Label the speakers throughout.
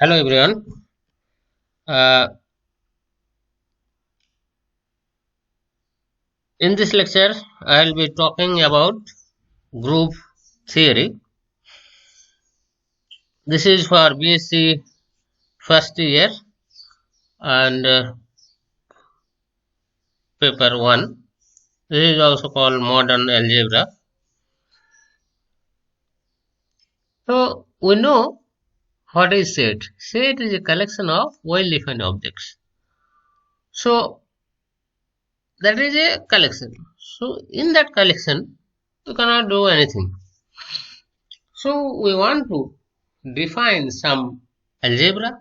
Speaker 1: Hello everyone. Uh, in this lecture, I will be talking about group theory. This is for BSc first year and paper 1. This is also called modern algebra. So we know what is set. Set is a collection of well-defined objects. So that is a collection. So in that collection, you cannot do anything. So we want to define some algebra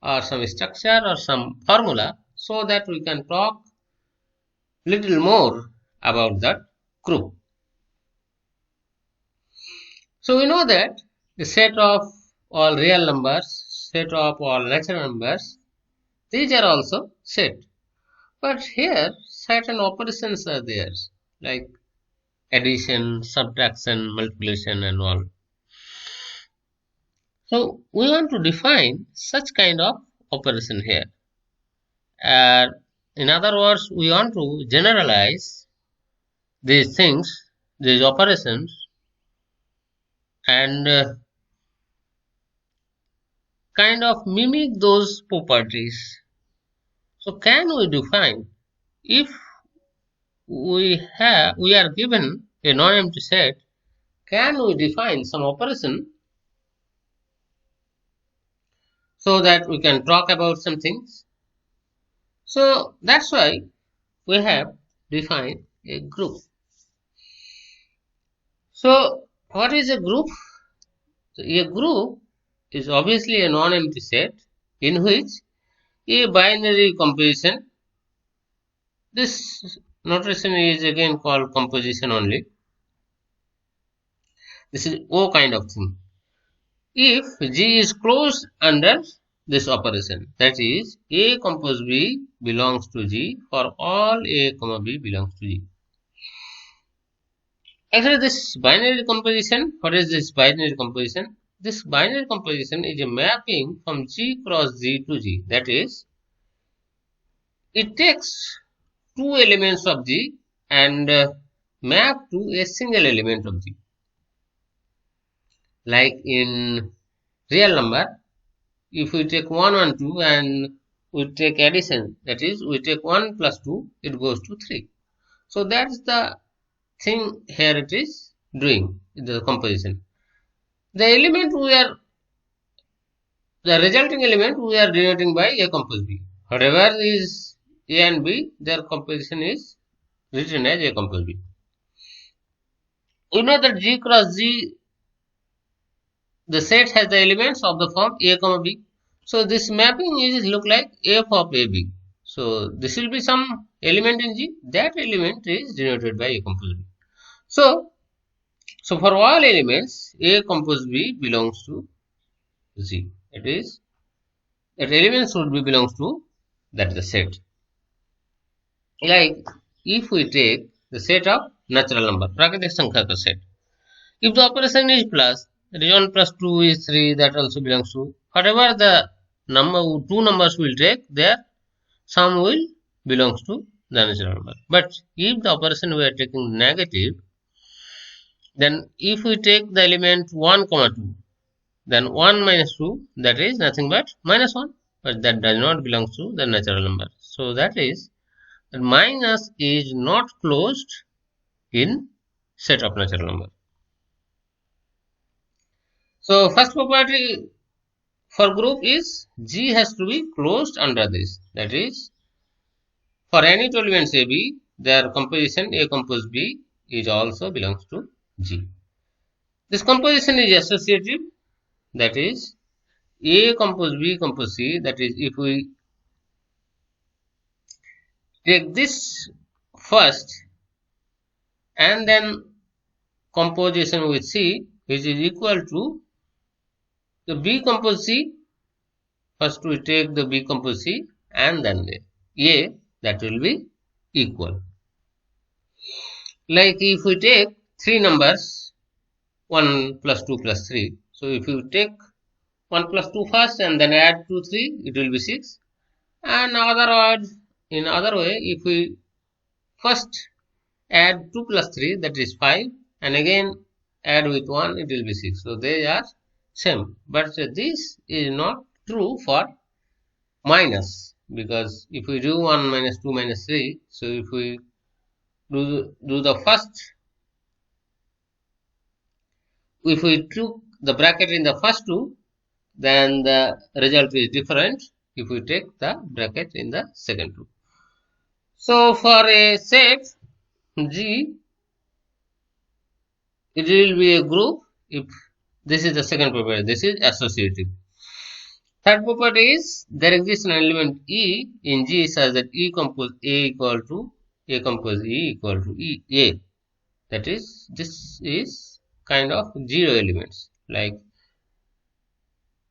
Speaker 1: or some structure or some formula so that we can talk little more about that group. So we know that the set of all real numbers, set of all natural numbers, these are also set. But here certain operations are there like addition, subtraction, multiplication and all. So we want to define such kind of operation here. In other words, we want to generalize these things, these operations, and kind of mimic those properties. So can we define if we are given a non-empty set, can we define some operation so that we can talk about some things? So that's why we have defined a group. So what is a group? A group is obviously a non-empty set in which a binary composition, this notation is again called composition only. This is O kind of thing. If G is closed under this operation, that is A compose B belongs to G for all A comma B belongs to G. Actually, this binary composition, what is this binary composition? This binary composition is a mapping from G cross G to G. That is, it takes two elements of G and map to a single element of G. Like in real number, if we take 1, 1, 2 and we take addition, that is, we take 1 plus 2, it goes to 3. So that's the thing here it is doing, the composition. The resulting element we are denoting by A compose B. Whatever is A and B, their composition is written as A compose B. We know that G cross G, the set has the elements of the form A comma B. So this mapping is look like F of AB. So this will be some element in G. That element is denoted by A compose B. So for all elements, A compose B belongs to Z. It is that element should be belongs to that the set. Like if we take the set of natural number, Prakritik Sankhya ka set. If the operation is plus, that is 1 plus 2 is 3, that also belongs to. Whatever the number, two numbers will take, their sum will belongs to the natural number. But if the operation we are taking negative, then if we take the element 1 comma 2, then 1 minus 2, that is nothing but minus 1, but that does not belong to the natural number. So that is that minus is not closed in set of natural number. So first property for group is G has to be closed under this. That is, for any two elements AB, their composition A compose B is also belongs to G. This composition is associative. That is, A compose B compose C. That is, if we take this first and then composition with C, which is equal to the B compose C. First we take the B compose C and then A, that will be equal. Like if we take three numbers, 1 plus 2 plus 3. So if you take 1 plus 2 first and then add 2, 3, it will be 6. And in other way, if we first add 2 plus 3, that is 5, and again add with 1, it will be 6. So they are same. But this is not true for minus, because if we do 1 minus 2 minus 3, so if we do the first, if we took the bracket in the first two, then the result is different if we take the bracket in the second two. So for a set G, it will be a group if this is the second property, this is associative. Third property is there exists an element E in G such that E compose A equal to A compose E equal to E A. That is, this is kind of zero elements. Like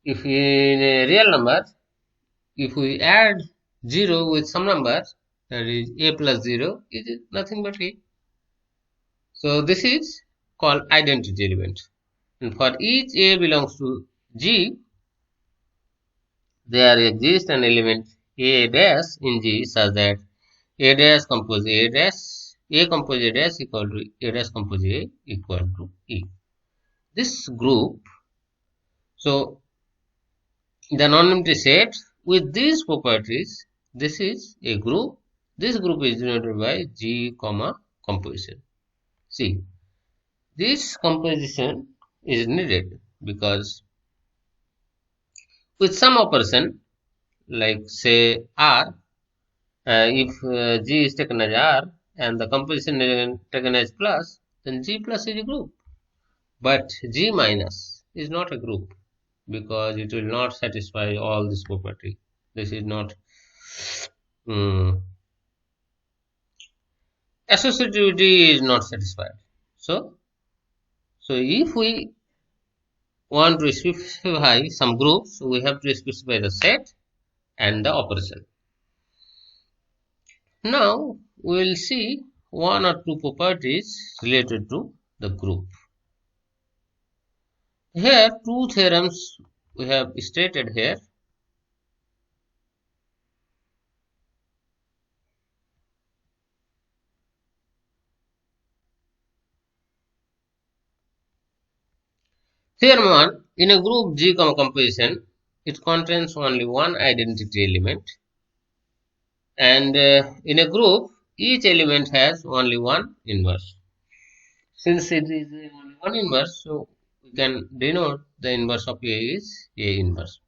Speaker 1: if in a real number, if we add 0 with some number, that is A plus 0, it is nothing but A. So this is called identity element. And for each A belongs to G, there exists an element A dash in G such that A dash compose A dash, A compose A dash equal to A dash compose A equal to E. This group, so the non-empty set with these properties, this is a group. This group is denoted by G comma composition. See, this composition is needed because with some operation, like say R, if G is taken as R and the composition is taken as plus, then G plus is a group. But G minus is not a group because it will not satisfy all this property. This is not associativity is not satisfied. So if we want to specify some groups, we have to specify the set and the operation. Now we will see one or two properties related to the group. Here two theorems we have stated here. Theorem 1, in a group G composition, it contains only one identity element, and in a group each element has only one inverse. Since it is only one inverse, so we can denote the inverse of A is A inverse.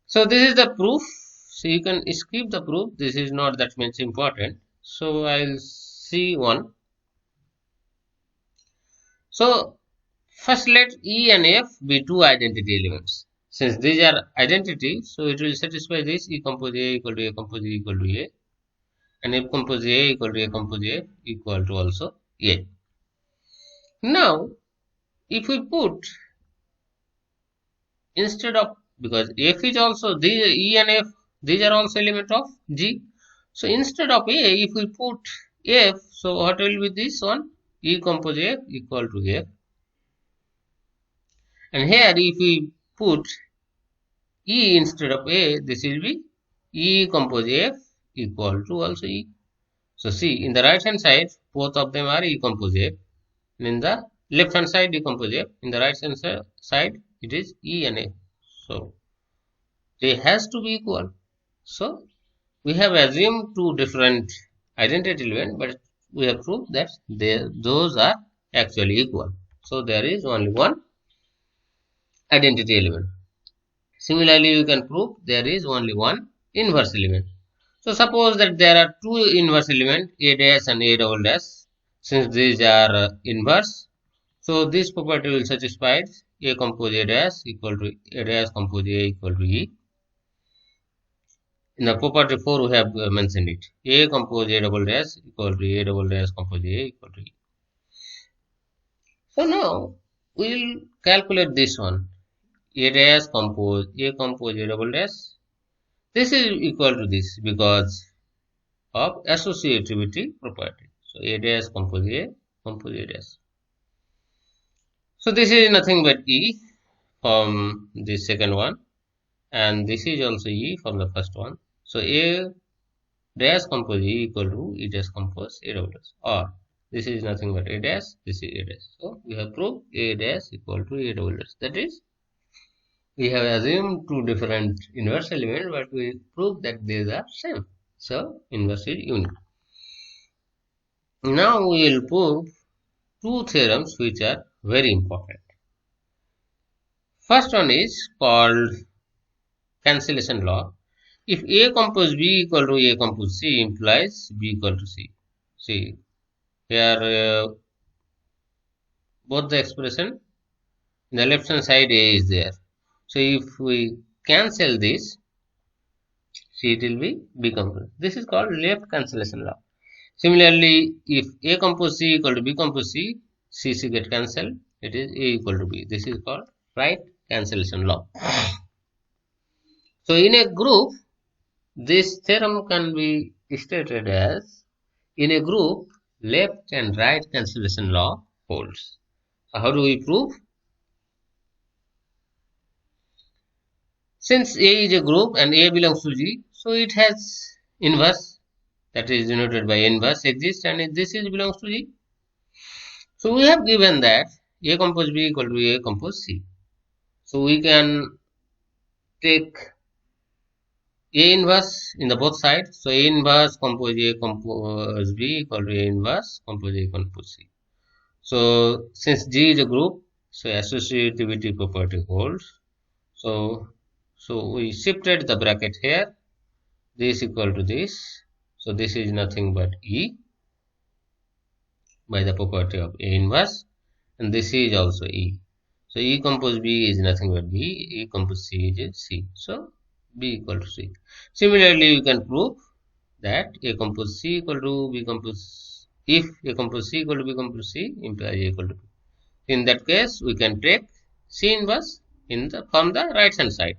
Speaker 1: So this is the proof. So you can skip the proof. This is not that much important. So I'll see one. So first let E and F be two identity elements. Since these are identity, so it will satisfy this E compose A equal to A compose E equal to A, and F compose A equal to A compose F equal to also A. Now if we put instead of, because F is also, E and F, these are also element of G. So instead of A, if we put F, so what will be this one? E compose F equal to F. And here if we put E instead of A, this will be E compose F equal to also E. So see, in the right hand side, both of them are E compose F. And in the left hand side, E compose F. In the right hand side, it is E and F. So they has to be equal. So we have assumed two different identity elements, but we have proved that those are actually equal. So there is only one identity element. Similarly, you can prove there is only one inverse element. So suppose that there are two inverse elements, A dash and A double dash. Since these are inverse, so this property will satisfy A compose A dash equal to A dash compose A equal to E. In the property 4 we have mentioned it. A compose A double dash equal to A double dash compose A equal to E. So now we will calculate this one. A dash compose A compose A double dash. This is equal to this because of associativity property. So A dash compose A dash. So this is nothing but E. from the second one, and this is also E from the first one. So A dash compose E equal to E dash compose A double dash, or this is nothing but A dash, this is A dash. So we have proved A dash equal to A double dash. That is, we have assumed two different inverse elements, but we prove that these are same. So inverse is unique. Now we will prove two theorems which are very important. First one is called cancellation law. If A compose B equal to A compose C implies B equal to C. See, here both the expression in the left hand side A is there. So if we cancel this, C it will be B compose. This is called left cancellation law. Similarly, if A compose C equal to B compose C, C get cancelled. It is A equal to B. This is called right cancellation law. So in a group, this theorem can be stated as, in a group, left and right cancellation law holds. So how do we prove? Since A is a group and A belongs to G, so it has inverse, that is denoted by inverse, exists, and this is belongs to G. So we have given that A compose B equal to A compose C. So we can take A inverse in the both sides. So A inverse compose A compose B equal to A inverse compose A compose C. So since G is a group, so associativity property holds. So we shifted the bracket here. This equal to this. So this is nothing but E by the property of A inverse, and this is also E. So E compose B is nothing but B. E compose C is C. So B equal to C. Similarly, you can prove that A compose C equal to B compose. If A compose C equal to B compose C implies A equal to B. In that case, we can take C inverse from the right hand side.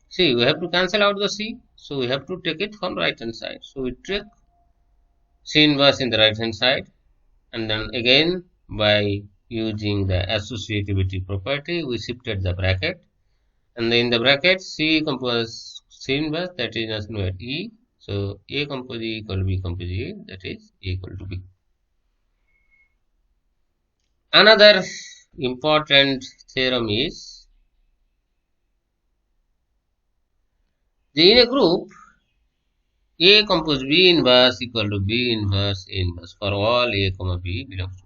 Speaker 1: See, we have to cancel out the C, so we have to take it from right hand side. So we take C inverse in the right hand side, and then again by using the associativity property, we shifted the bracket, and in the bracket C compose C inverse, that is nothing but E. So A compose E equal to B compose E, that is A equal to B. Another important theorem is, in a group, A compose B inverse equal to B inverse A inverse for all A comma B belongs to.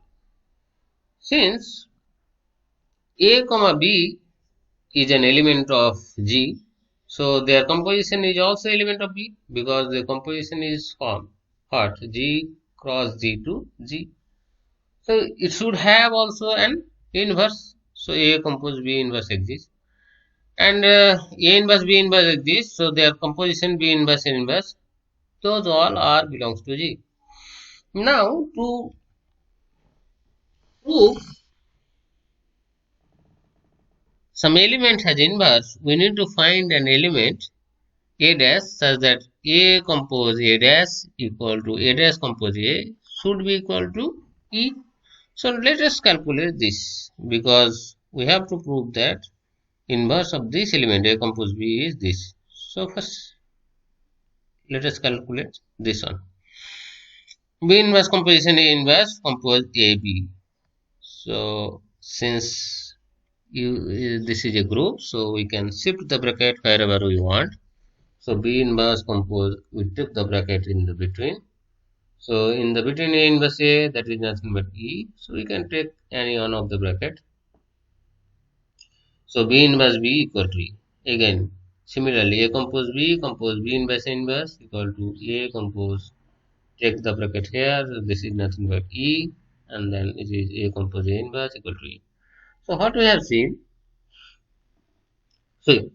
Speaker 1: Since A comma B is an element of G, so their composition is also element of B, because the composition is formed what? G cross G to G. So it should have also an inverse. So A compose B inverse exists, and A inverse B inverse exists. So their composition B inverse and inverse, those all are belongs to G. Now to prove some element has inverse, we need to find an element A dash such that A compose A dash equal to A dash compose A should be equal to E. So let us calculate this, because we have to prove that inverse of this element A compose B is this. So first let us calculate this one. B inverse composition A inverse compose AB. So since this is a group, so we can shift the bracket wherever we want. So B inverse compose, we took the bracket in the between. So in the between A inverse A, that is nothing but E. So we can take any one of the bracket. So B inverse B equal to E. Again, similarly, A compose B inverse A inverse equal to A compose. Take the bracket here. So this is nothing but E, and then it is A compose A inverse equal to E. So what we have seen. So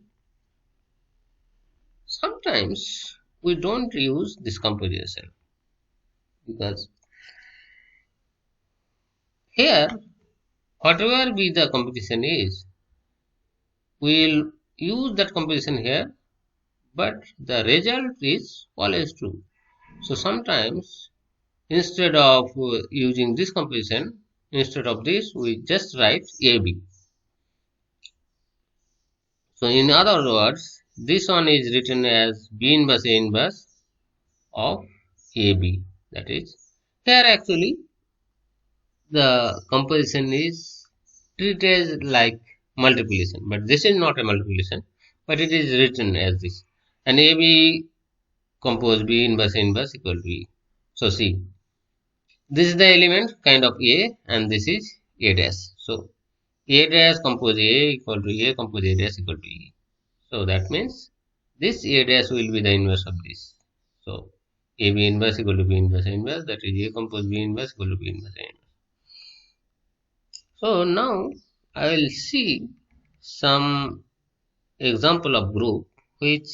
Speaker 1: sometimes we don't use this composition, because here whatever be the composition is, we will use that composition here, but the result is always true. So sometimes instead of using this composition, instead of this we just write AB. So in other words, this one is written as B inverse A inverse of AB. That is, here actually the composition is treated like multiplication, but this is not a multiplication, but it is written as this. And AB compose B inverse equal to E. So see, this is the element kind of A and this is A dash. So A dash compose A equal to A compose A dash equal to E. So that means this A dash will be the inverse of this. So AB inverse equal to B inverse A inverse, that is A compose B inverse equal to B inverse A inverse. So now I will see some example of group which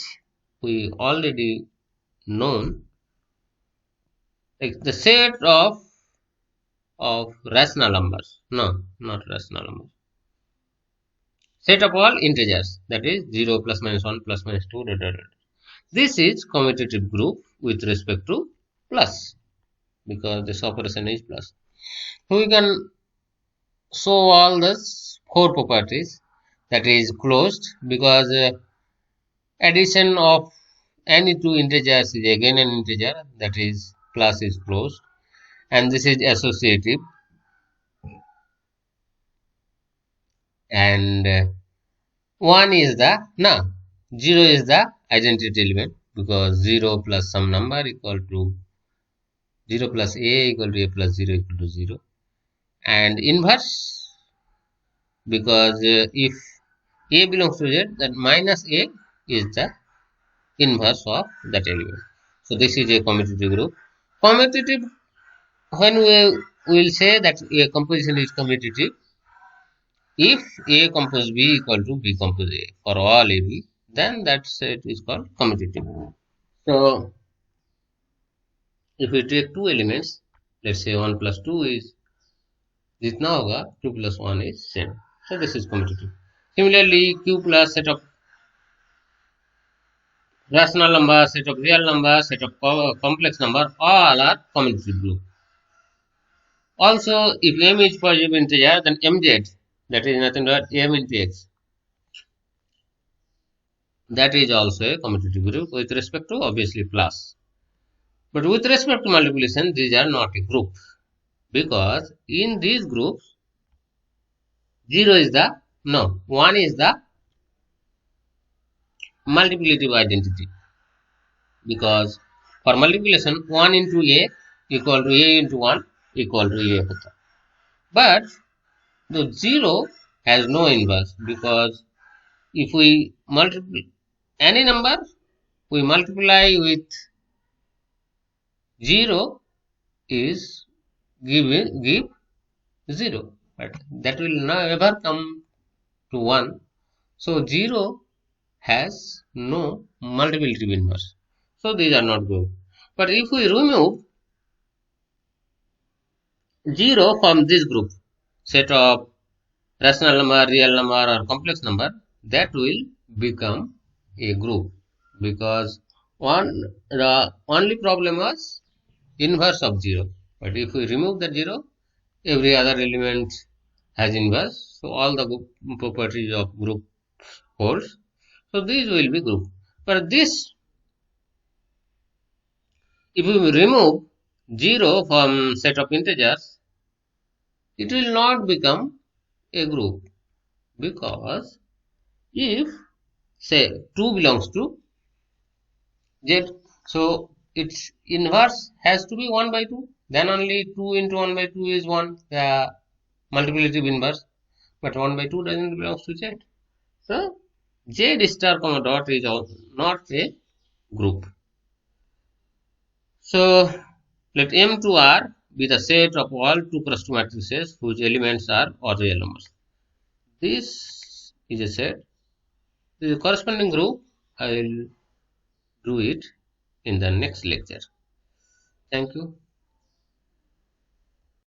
Speaker 1: we already known, like the set of rational numbers. No, not rational numbers. Set of all integers, that is 0 plus minus 1 plus minus 2 . This is commutative group with respect to plus, because this operation is plus. So we can show all these four properties, that is closed, because addition of any two integers is again an integer, that is plus is closed, and this is associative, and 1 is the 0 is the identity element, because 0 plus some number equal to 0 plus a equal to a plus 0 equal to 0, and inverse, because if a belongs to z, then minus a is the inverse of that element. So this is a commutative group. Commutative, when we will say that a composition is commutative, if A compose B equal to B compose A for all AB, then that set is called commutative. So if we take two elements, let's say 1 plus 2 is jitna hoga, 2 plus 1 is same. So this is commutative. Similarly, Q plus set of rational number, set of real number, set of complex number, all are commutative group. Also, if M is positive integer, then MZ, that is nothing but M into X, that is also a commutative group with respect to obviously plus. But with respect to multiplication, these are not a group, because in these groups 1 is the multiplicative identity, because for multiplication 1 into A equal to A into 1 equal to A hota. But the 0 has no inverse, because if we multiply any number, we multiply with 0 is give 0, but that will never come to 1. So 0 has no multiplicative inverse. So these are not good. But if we remove 0 from this group, set of rational number, real number or complex number, that will become a group, because the only problem was inverse of 0. But if we remove the 0, every other element has inverse, so all the properties of group holds. So these will be group. But this, if we remove 0 from set of integers, it will not become a group, because if say 2 belongs to z, so its inverse has to be 1 by 2, then only 2 into 1 by 2 is 1, the multiplicative inverse, but 1 by 2 doesn't belong to z. So z star comma dot is not a group. So let M to R be the set of all 2 cross 2 matrices whose elements are odd real numbers. This is a set. The corresponding group, I will do it in the next lecture. Thank you.